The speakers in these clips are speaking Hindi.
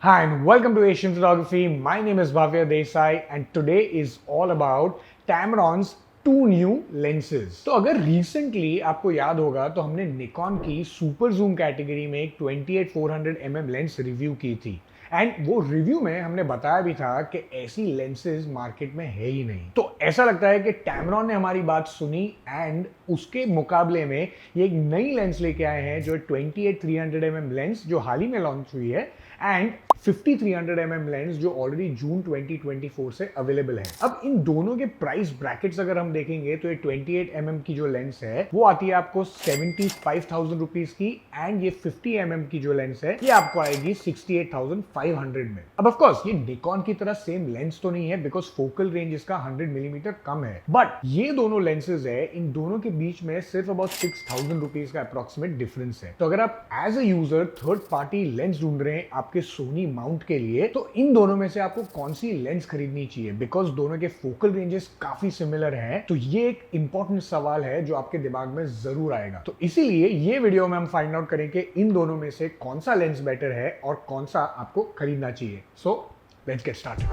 Hi and welcome to Asian Photography. My name is Bhavya Desai and today is all about Tamron's two new lenses. तो अगर recently आपको याद होगा तो हमने Nikon की सुपर जूम कैटेगरी में एक 28-400 mm लेंस रिव्यू की थी एंड वो रिव्यू में हमने बताया भी था कि ऐसी लेंसेज मार्केट में है ही नहीं। तो ऐसा लगता है कि Tamron ने हमारी बात सुनी एंड उसके मुकाबले में ये एक नई लेंस लेके आए हैं जो 28-300 mm लेंस जो हाल ही में लॉन्च हुई है एंड 50-300 mm लेंस जो ऑलरेडी जून 2024 से अवेलेबल है। अब इन दोनों के प्राइस ब्रैकेट्स अगर हम देखेंगे तो ये 28 mm की जो लेंस है वो आती है आपको 75,000 रुपीज की एंड ये 50 mm की जो लेंस है ये आपको आएगी 68,500 में। अब ऑफ कोर्स ये निकॉन की तरह सेम लेंस तो नहीं है बिकॉज फोकल रेंज इसका 100 मिलीमीटर कम है, बट ये दोनों लेंसेज है, इन दोनों के बीच में सिर्फ अबाउट 6,000 रुपीज का अप्रोक्सीमेट डिफरेंस है। तो अगर आप as a user third party lens ढूंढ रहे हैं आपके सोनी माउंट के लिए तो इन दोनों में से आपको कौन सी लेंस खरीदनी चाहिए बिकॉज दोनों के फोकल रेंजेस काफी सिमिलर हैं। तो ये एक इंपॉर्टेंट सवाल है जो आपके दिमाग में जरूर आएगा। तो इसीलिए ये वीडियो में हम फाइंड आउट करें कि इन दोनों में से कौन सा लेंस बेटर है और कौन सा आपको खरीदना चाहिए। So let's get started.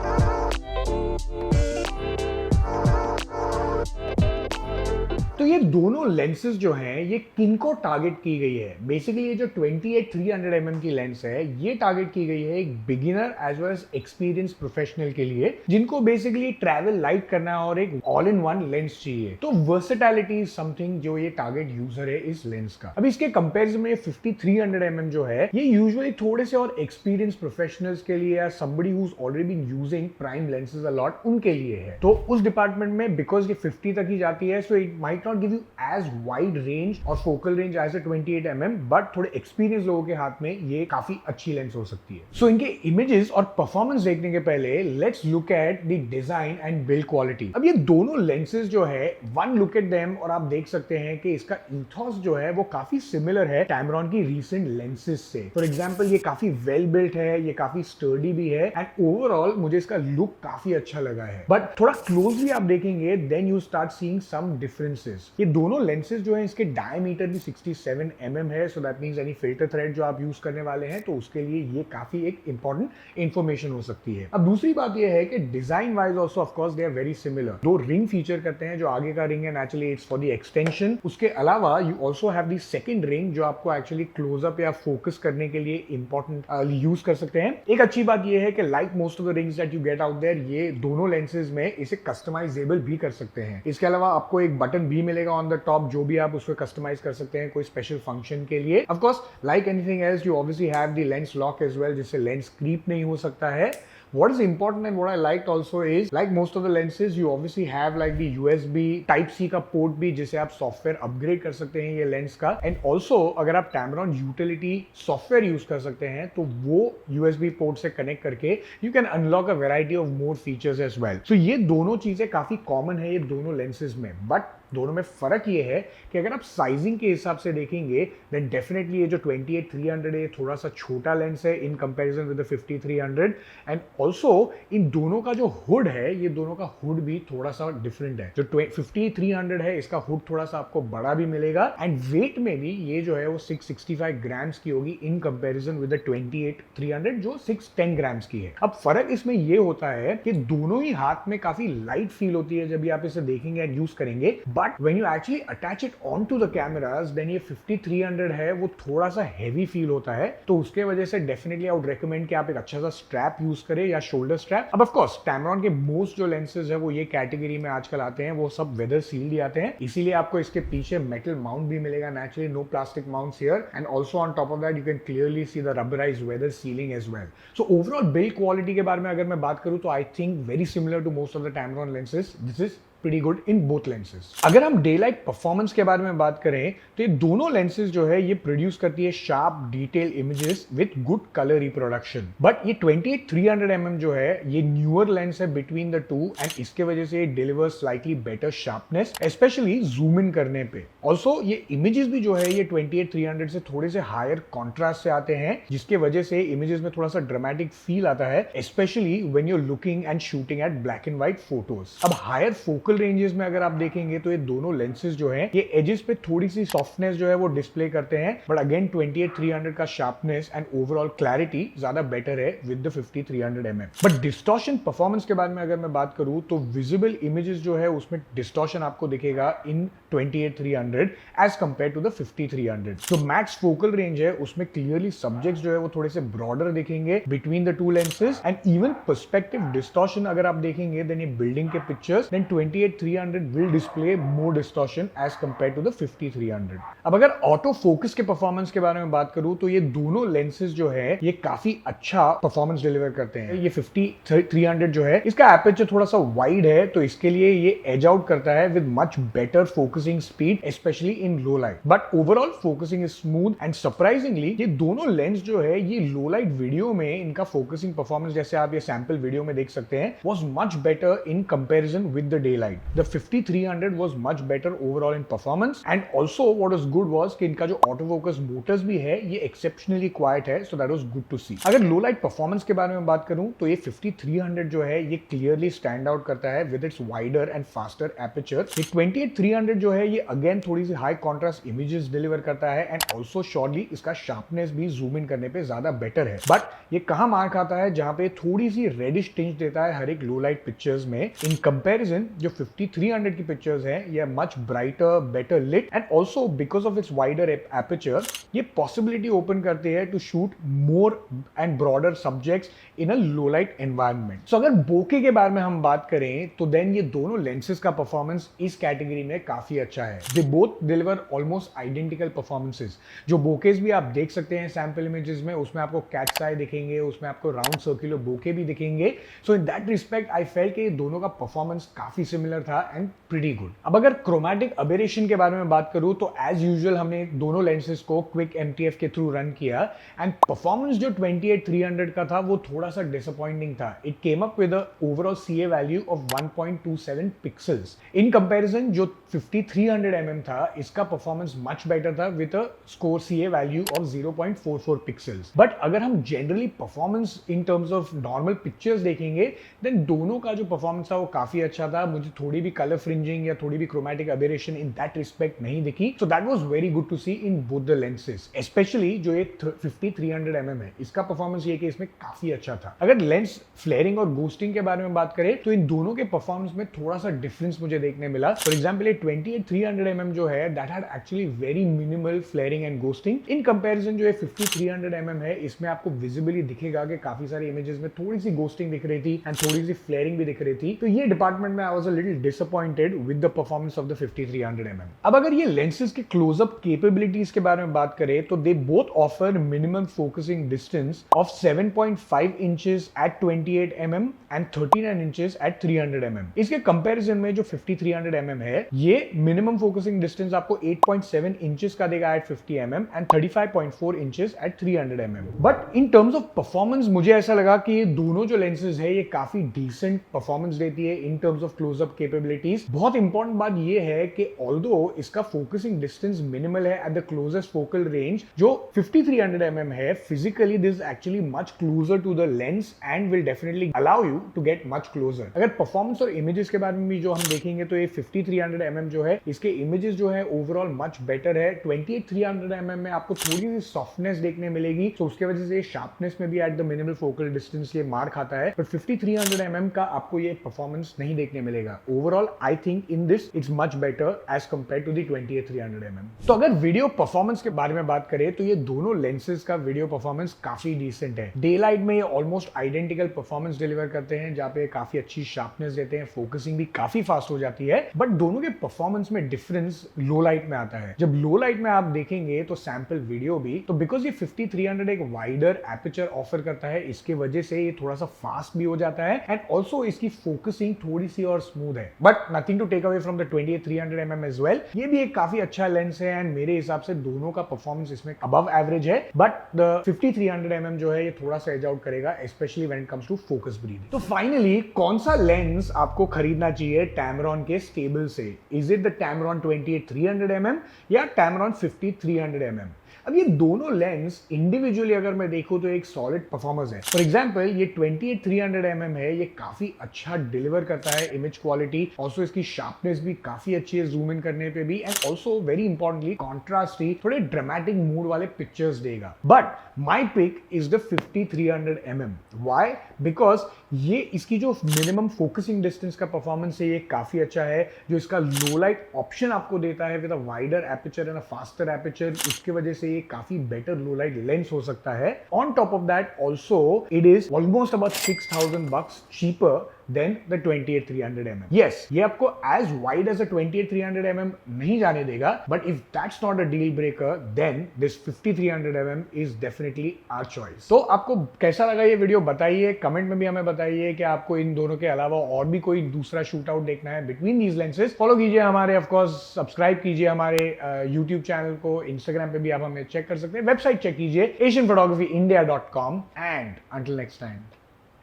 तो ये दोनों लेंसेज जो हैं ये किनको टारगेट की गई है? बेसिकली ये जो 28-300 mm की लेंस है ये टारगेट की गई है एक beginner as well as experience professional के लिए जिनको बेसिकली ट्रैवल लाइट करना है और एक ऑल इन वन लेंस चाहिए। तो वर्सेटैलिटी इज समथिंग जो ये टारगेट यूजर है इस लेंस का। अब इसके कंपैरिजन में 50-300 mm जो है ये यूजुअली थोड़े से और एक्सपीरियंस प्रोफेशनल्स के लिए या somebody who is already been using prime lenses a lot उनके लिए है। तो उस डिपार्टमेंट में बिकॉज ये 50 तक ही जाती है so it might not give you as wide range और focal range as a 28 mm, but थोड़े एक्सपीरियंस लोगों के हाथ में ये काफी अच्छी लेंस हो सकती है। सो इनके इमेजेस और परफॉर्मेंस देखने के पहले let's look at the design and build quality. अब ये दोनों लेंसेज जो है वन लुक एट देम और आप देख सकते हैं कि इसका इथॉस जो है वो काफी सिमिलर है Tamron की रीसेंट लेंसेज से। फॉर एग्जाम्पल ये काफी वेल बिल्ट है, ये काफी स्टर्डी भी है एंड ओवरऑल मुझे इसका लुक काफी अच्छा लगा है। बट थोड़ा क्लोजली आप देखेंगे then you start seeing some differences. ये दोनों लेंसेज जो है इसके डायमीटर भी 67 mm है, so that means any filter thread जो आप यूज करने वाले हैं तो उसके लिए ये काफी एक इंपॉर्टेंट इंफॉर्मेशन हो सकती है। अब दूसरी बात ये है कि design wise also of course they are very similar. दो रिंग फीचर करते हैं, जो आगे का रिंग है naturally it's for the extension. उसके अलावा you also have the second ring जो आपको एक्चुअली क्लोजअप या फोकस करने के लिए इंपॉर्टेंट यूज कर सकते हैं। एक अच्छी बात ये है कि like most of the rings that you get out there ये दोनों लेंसेज में इसे कस्टमाइजेबल भी कर सकते हैं। इसके अलावा आपको एक बटन भी मिलेगा ऑन द टॉप जो भी आप उसको कस्टमाइज कर सकते हैं कोई स्पेशल फंक्शन के लिए। Of course like anything else you obviously have the lens lock as well जिससे लेंस क्रीप नहीं हो सकता है। What is important and what I liked also is like most of the lenses you obviously have like the USB Type C का पोर्ट भी जिसे आप सॉफ्टवेयर अपग्रेड कर सकते हैं ये लेंस का। एंड ऑल्सो अगर आप Tamron यूटिलिटी सॉफ्टवेयर यूज कर सकते हैं तो वो USB पोर्ट से कनेक्ट करके you can unlock a variety of more features as well. So ये दोनों चीजें काफी कॉमन है ये दोनों लेंसेज में, बट दोनों में फर्क ये है कि अगर आप साइजिंग के हिसाब से देखेंगे देन डेफिनेटली ये जो 28-300 है थोड़ा सा छोटा लेंस है in comparison with the 50-300 and also in दोनों का जो हुड है ये दोनों का हुड भी थोड़ा सा डिफरेंट है। जो 50-300 है इसका हुड थोड़ा सा आपको बड़ा भी मिलेगा एंड वेट में भी ये जो है वो 665 ग्राम्स की होगी इन कंपैरिजन विद द 28-300 जो 610 ग्राम्स की है। अब फर्क इसमें ये होता है कि दोनों ही हाथ में काफी लाइट फील होती है जब भी आप इसे देखेंगे एंड यूज करेंगे, but when you actually attach it on to the cameras then ये 50-300 है वो थोड़ा सा हैवी फील होता है। तो उसके वजह से डेफिनेटली आई वुड रेकमेंड कि आप एक अच्छा सा स्ट्रैप यूज करें या शोल्डर स्ट्रैप। अब ऑफ कोर्स Tamron के मोस्ट जो लेंसेज है वो ये कैटेगरी में आजकल आते हैं वो सब वेदर सील्ड ही आते हैं, इसीलिए आपको इसके पीछे मेटल माउंट भी मिलेगा naturally, no plastic mounts here and also on top of that you can clearly see the rubberised weather sealing as well. So overall build quality के बारे में अगर मैं बात करूं तो I think very similar to most of the Tamron lenses. This is pretty good in both lenses. अगर हम डे लाइट परफॉर्मेंस के बारे में बात करें तो ये दोनों लेंसेज जो है ये प्रोड्यूस करती है sharp detail images with good colour reproduction. But ये 28-300 mm जो है ये न्यूअर लेंस है बिटवीन द टू एंड इसके वजह से ये deliver slightly better sharpness specially zoom in करने पे। ऑल्सो ये इमेजेस भी जो है ये 28-300 से थोड़े से हायर कॉन्ट्रास्ट से आते हैं जिसके वजह से इमेजेस में थोड़ा सा ड्रामेटिक फील आता है specially when you are looking and shooting at black and white photos. अब हायर फोकल फोकल रेंजेस में अगर आप देखेंगे तो ये दोनों लेंसेज जो है ये एजेस पे थोड़ी सी सॉफ्टनेस जो है वो डिस्प्ले करते हैं, बट अगेन 28-300 का शार्पनेस एंड ओवरऑल क्लैरिटी ज्यादा बेटर है with the 50-300 but distortion performance के बारे में अगर मैं बात करूं तो विजिबल इमेजेस जो है उसमें डिस्टॉर्शन आपको दिखेगा इन 28-300 एज कंपेयर टू द 50-300। जो मैक्स फोकल रेंज है उसमें क्लियरली सब्जेक्ट्स जो है वो थोड़े से ब्रॉडर दिखेंगे between the two lenses and even perspective distortion अगर आप देखेंगे देन ये बिल्डिंग के pictures then 28-300 will display more distortion as compare to the 50-300। अब अगर ऑटो फोकस के परफॉर्मेंस के बारे में बात करूं तो ये दोनों लेंसेज जो है ये काफी अच्छा परफॉर्मेंस डिलीवर करते हैं। ये 50-300 जो है इसका एपर्चर थोड़ा सा वाइड है तो इसके लिए ये एज आउट करता है with much better focusing speed specially in low light, but overall focusing is smooth and surprisingly ये दोनों लेंस जो है ये लो लाइट वीडियो में इनका फोकसिंग परफॉर्मेंस जैसे आप ये सैंपल वीडियो में देख सकते हैं was much better in comparison with the day light. The 50-300 was much better overall in performance and also what was good was कि इनका जो ऑटो फोकस मोटर्स भी है ये एक्सेप्शनली क्वाइट है, so that was good to see. अगर लो लाइट परफॉर्मेंस के बारे में बात करूं तो ये 50-300 जो है ये क्लियरली स्टैंड आउट करता है with its wider and faster aperture. ये 28-300 जो है ये अगेन थोड़ी सी हाई कॉन्ट्रास्ट इमेजेस डिलीवर करता है एंड ऑल्सो शॉर्टली इसका शार्पनेस भी जूम इन करने पे ज्यादा बेटर है, बट ये कहां मार खाता है जहां पे थोड़ी सी रेडिश टिंच देता है हर एक लो लाइट पिक्चर्स में। इन कंपैरिजन जो 50-300 की पिक्चर्स हैं ये much brighter better lit and also because of its wider aperture ये पॉसिबिलिटी ओपन करती है to shoot more and broader subjects in a low light environment. So अगर बोके के बारे में हम बात करें तो देन ये दोनों लेंसेज का परफॉर्मेंस इस कैटेगरी में काफी अच्छा है। They both deliver almost identical performances. जो बोकेज भी आप देख सकते हैं सैंपल इमेजेस में उसमें आपको कैट्स आई दिखेंगे, उसमें आपको राउंड सर्कुलर बोके भी दिखेंगे। So in that respect I felt कि दोनों का परफॉर्मेंस काफी सिमिलर था एंड प्रीटी गुड। अब अगर क्रोमैटिक अबेरेशन के बारे में बात करूं तो एज यूजुअल हमने दोनों लेंसेज को क्विक एमटीएफ के थ्रू रन किया एंड परफॉर्मेंस जो 28-300 का था वो थोड़ा सा डिसअपॉइंटिंग था। It came up with a overall CA value of 1.27 pixels. In comparison जो 50-300 mm था इसका परफॉर्मेंस मच बेटर था with a score CA value of 0.44 pixels. But अगर हम generally performance in terms of normal pictures देखेंगे देन दोनों का जो परफॉर्मेंस था वो काफी अच्छा था। मुझे थोड़ी भी कलर फ्रिंजिंग या थोड़ी भी chromatic aberration in that respect नहीं दिखी। So that was very good to see in both the lenses. Specially जो ये 50-300 mm है इसका परफॉर्मेंस ये कि इसमें काफी अच्छा था। अगर लेंस फ्लेयरिंग और गोस्टिंग के बारे में बात करें तो इन दोनों के परफॉर्मेंस में थोड़ा सा डिफरेंस मुझे देखने मिला। फॉर एग्जांपल ये 28-300 mm जो है that had actually very minimal flaring and ghosting. In comparison जो ये 50-300 mm है इसमें आपको विजिबली दिखेगा कि काफी सारे इमेजेस में थोड़ी सी गोस्टिंग दिख रही थी एंड थोड़ी सी फ्लेयरिंग भी दिख रही थी। तो ये डिपार्टमेंट में I was a little disappointed with the performance of the 50-300 mm। अब अगर ये लेंसेज के क्लोजअप कैपेबिलिटीज के बारे में बात करें तो they both offer minimum focusing distance of 7.5 inches at 28 mm and 39 inches at 300 mm। इसके कंपैरिजन में जो 50-300 mm है ये मिनिमम फोकसिंग डिस्टेंस आपको 8.7 इंचेस का देगा at 50 mm and 35.4 inches at 300 mm। But in terms of performance मुझे ऐसा लगा कि ये दोनों जो लेंसेज है ये काफी डिसेंट परफॉर्मेंस देती है in terms of closeup capabilities. बहुत इंपॉर्टेंट बात ये है कि ऑल्दो इसका फोकसिंग डिस्टेंस मिनिमल है at the closest focal range जो 50-300 mm है, physically this actually much closer to the lens and will definitely allow you to get much closer. अगर परफॉर्मेंस और इमेजेस के बारे में भी जो हम देखेंगे तो ये 50-300 mm जो है इसके इमेजेस जो है ओवरऑल मच बेटर है। 28-300 mm में आपको थोड़ी सी सॉफ्टनेस देखने मिलेगी तो उसके वजह से शार्पनेस में भी at the minimal focal distance ये मार खाता है, बट 50-300 mm का आपको ये परफॉर्मेंस नहीं देखने मिलेगा। Overall I think in this it's much better as compare to the 28-300 mm। तो अगर वीडियो परफॉर्मेंस के बारे में बात करें तो ये दोनों लेंसेज का वीडियो परफॉर्मेंस काफी डिसेंट है। डे लाइट में ये ऑलमोस्ट आइडेंटिकल परफॉर्मेंस डिलीवर करते हैं जहां पे काफी अच्छी शार्पनेस देते हैं, फोकसिंग भी काफी फास्ट हो जाती है, बट दोनों के परफॉर्मेंस में डिफरेंस लो लाइट में आता है। जब लो लाइट में आप देखेंगे तो सैंपल वीडियो भी तो बिकॉज ये 50-300 एक वाइडर एपर्चर ऑफर करता है इसके वजह से ये थोड़ा सा फास्ट भी हो जाता है एंड ऑल्सो इसकी फोकसिंग थोड़ी सी और स्मूथ है, but nothing to take away from the 28-300 mm as well. ये भी एक काफी अच्छा लेंस है एंड मेरे हिसाब से दोनों का परफॉर्मेंस इसमें अबव एवरेज है, बट द 50-300 mm जो है ये थोड़ा सा एज आउट करेगा specially when it comes to focus breathing. तो फाइनली कौन सा लेंस आपको खरीदना चाहिए Tamron के स्टेबल से? Is it the Tamron 28-300 mm या Tamron 50-300 mm? अब ये दोनों लेंस इंडिविजुअली अगर मैं देखूं तो एक सॉलिड परफॉर्मेंस है। फॉर एग्जांपल ये 28-300 है, ये काफी अच्छा डिलीवर करता है इमेज क्वालिटी, ऑल्सो इसकी शार्पनेस भी काफी अच्छी है जूम इन करने पे भी, and also very importantly contrast ही थोड़े ड्रामेटिक मूड वाले पिक्चर्स देगा। But my pick is the 50-300 why? Because ये इसकी जो मिनिमम फोकसिंग डिस्टेंस का परफॉर्मेंस है ये काफी अच्छा है, जो इसका लो लाइट ऑप्शन आपको देता है with a wider aperture and a faster aperture, उसकी वजह से ये काफी बेटर लो लाइट लेंस हो सकता है। On top of that also it is almost about $6,000 cheaper than the 28-300 yes, ये आपको एज वाइड एज अ 28-300 नहीं जाने देगा, but if that's not a deal breaker then this 50-300 is definitely our choice. तो आपको कैसा लगा ये वीडियो बताइए, कमेंट में भी हमें बताइए कि आपको इन दोनों के अलावा और भी कोई दूसरा शूट आउट देखना है बिटवीन दीज लेंसेज। फॉलो कीजिए हमारे, ऑफकोर्स सब्सक्राइब कीजिए हमारे यूट्यूब चैनल को, इंस्टाग्राम पे भी आप हमें चेक कर सकते हैं, वेबसाइट चेक कीजिए asianphotographyindia.com, and until next time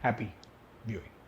happy viewing.